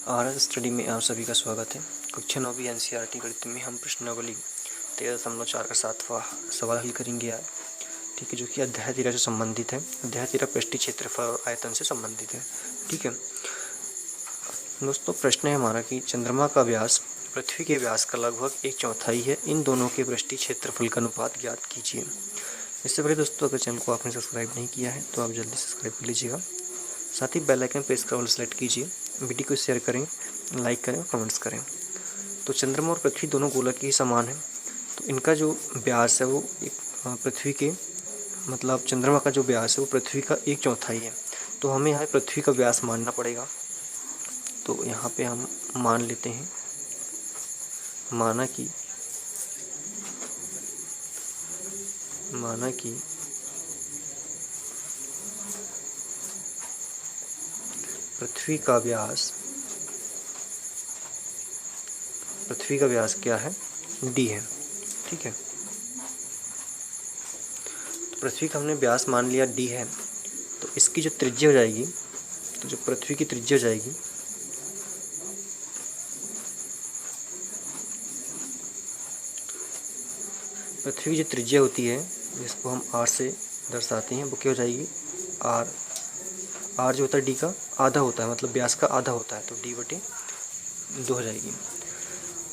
RS study में आप सभी का स्वागत है। कक्षा 9वीं एनसीईआरटी गणित में हम प्रश्नावली 13.4 का 7वां सवाल हल करेंगे आज। ठीक है, जो कि अध्याय 13 से संबंधित है। अध्याय 13 पृष्ठीय क्षेत्रफल और आयतन से संबंधित है। ठीक है दोस्तों, प्रश्न है हमारा कि चंद्रमा का व्यास पृथ्वी के व्यास का लगभग 1/4 है। इन दोनों के पृष्ठीय क्षेत्रफल का अनुपात ज्ञात कीजिए। इससे पहले दोस्तों, अगर चैनल को आपने सब्सक्राइब नहीं किया है तो आप जल्दी सब्सक्राइब कर लीजिएगा। साथ ही बेल आइकन प्रेस कर ऑल सेलेक्ट कीजिए। वीडियो को शेयर करें, लाइक करें और कमेंट्स करें। तो चंद्रमा और पृथ्वी दोनों गोलक ही समान है। तो इनका जो व्यास है वो पृथ्वी के मतलब चंद्रमा का जो व्यास है वो पृथ्वी का 1/4 है। तो हमें यहाँ पृथ्वी का व्यास मानना पड़ेगा। तो यहाँ पे हम मान लेते हैं, माना कि पृथ्वी का व्यास क्या है, d है। ठीक है, तो पृथ्वी का हमने व्यास मान लिया d है। तो इसकी जो त्रिज्या हो जाएगी, तो जो पृथ्वी की त्रिज्या हो जाएगी पृथ्वी की जो त्रिज्या होती है जिसको हम r से दर्शाते हैं वो क्या हो जाएगी, r जो होता है d का आधा होता है, मतलब व्यास का आधा होता है। तो d/2 हो जाएगी।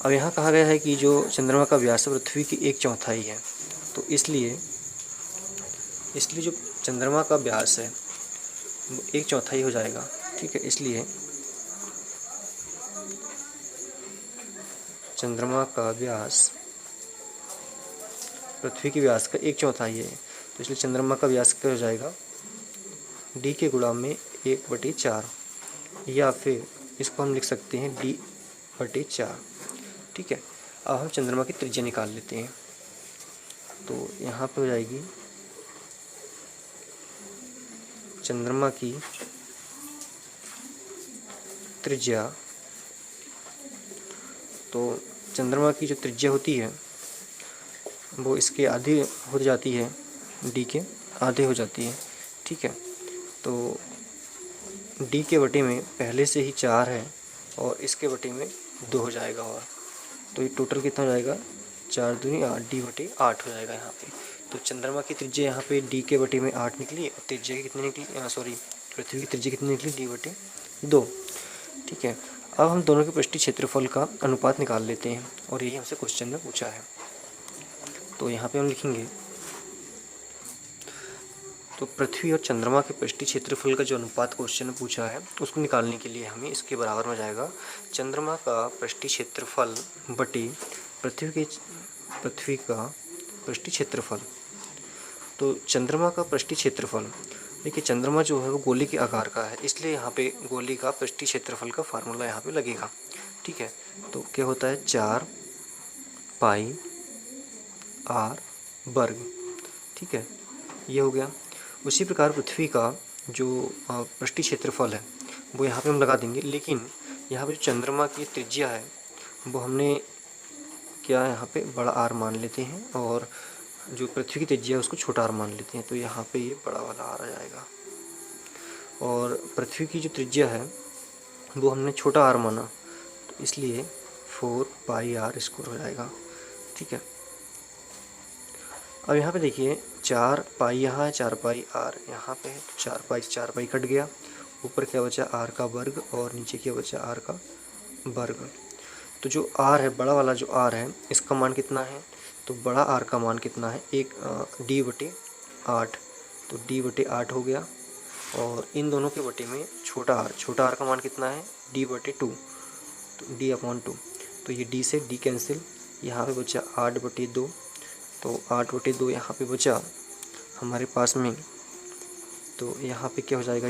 अब यहाँ कहा गया है कि जो चंद्रमा का व्यास है पृथ्वी की 1/4 है। तो इसलिए जो चंद्रमा का व्यास है वो 1/4 हो जाएगा। ठीक है, इसलिए चंद्रमा का व्यास पृथ्वी के व्यास का 1/4 है। तो इसलिए चंद्रमा का व्यास क्या हो जाएगा, d के गुणा में 1/4, या फिर इसको हम लिख सकते हैं d/4। ठीक है, अब हम चंद्रमा की त्रिज्या निकाल लेते हैं। तो यहाँ पे हो जाएगी चंद्रमा की त्रिज्या। तो चंद्रमा की जो त्रिज्या होती है वो इसके आधे हो जाती है, d के आधे हो जाती है। ठीक है, तो d के बटे में पहले से ही 4 है और इसके बटे में 2 हो जाएगा। और तो ये टोटल कितना हो जाएगा, 4 दूनी 8, d/8 हो जाएगा यहाँ पे। तो चंद्रमा की त्रिज्या यहाँ पे d के बटे में 8 निकली और त्रिज्या की कितनी निकली, पृथ्वी की त्रिज्या कितनी निकली, d/2। ठीक है, अब हम दोनों के पृष्ठीय क्षेत्रफल का अनुपात निकाल लेते हैं और यही हमसे क्वेश्चन में पूछा है। तो यहाँ पे हम लिखेंगे, तो पृथ्वी और चंद्रमा के पृष्ठीय क्षेत्रफल का जो अनुपात क्वेश्चन में पूछा है उसको निकालने के लिए हमें इसके बराबर में जाएगा चंद्रमा का पृष्ठीय क्षेत्रफल बटे पृथ्वी का पृष्ठीय क्षेत्रफल। तो चंद्रमा का पृष्ठीय क्षेत्रफल, देखिए चंद्रमा जो है वो गोले के आकार का है, इसलिए यहाँ पे गोले का पृष्ठीय क्षेत्रफल का फार्मूला यहाँ पे लगेगा। ठीक है, तो क्या होता है 4 पाई r वर्ग। ठीक है, ये हो गया। उसी प्रकार पृथ्वी का जो पृष्ठीय क्षेत्रफल है वो यहाँ पे हम लगा देंगे, लेकिन यहाँ पे जो चंद्रमा की त्रिज्या है वो हमने क्या यहाँ पे बड़ा R मान लेते हैं और जो पृथ्वी की त्रिज्या है उसको छोटा r मान लेते हैं। तो यहाँ पे ये बड़ा वाला R आ जाएगा और पृथ्वी की जो त्रिज्या है वो हमने छोटा r माना, तो इसलिए 4 पाई r स्क्वायर हो जाएगा। ठीक है, अब यहाँ पे देखिए 4 पाई यहाँ है, 4 पाई r यहाँ पे है, तो 4 पाई कट गया, ऊपर क्या बचा r का वर्ग और नीचे क्या बचा r का वर्ग। तो जो r है, बड़ा वाला जो r है, इसका मान कितना है, तो बड़ा r का मान कितना है, d/8। तो d/8 हो गया और इन दोनों के बटे में छोटा r का मान कितना है, d/2। तो d/2, तो ये d से d कैंसिल, यहाँ पे बचा 8/2। तो 8/2 यहाँ पे बचा हमारे पास में, तो यहाँ पे क्या हो जाएगा,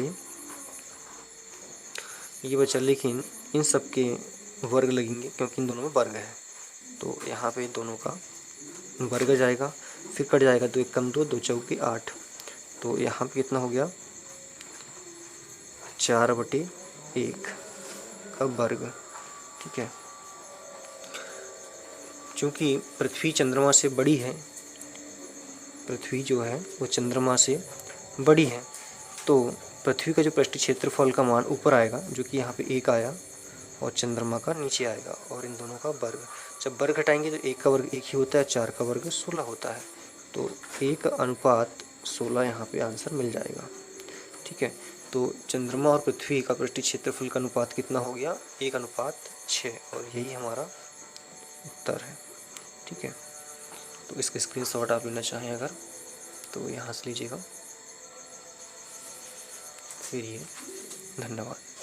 ये बचा, लेकिन इन सब के वर्ग लगेंगे क्योंकि इन दोनों में वर्ग है। तो यहाँ पे दोनों का वर्ग जाएगा, फिर कट जाएगा, 2 × 2, 2 × 8। तो यहाँ पे कितना हो गया, 4/1 का वर्ग। ठीक है, चूँकि पृथ्वी चंद्रमा से बड़ी है, पृथ्वी जो है वो चंद्रमा से बड़ी है, तो पृथ्वी का जो पृष्ठीय क्षेत्रफल का मान ऊपर आएगा, जो कि यहाँ पे 1 आया, और चंद्रमा का नीचे आएगा, और इन दोनों का वर्ग। जब वर्ग घटाएंगे तो 1 का वर्ग 1 ही होता है, 4 का वर्ग 16 होता है, तो 1:16 यहाँ पे आंसर मिल जाएगा। ठीक है, तो चंद्रमा और पृथ्वी का पृष्ठीय क्षेत्रफल का अनुपात कितना हो गया? 1:6, और यही हमारा उत्तर है। ठीक है, तो इसका स्क्रीनशॉट आप लेना चाहें अगर, तो यहाँ से लीजिएगा। फिर ये, धन्यवाद।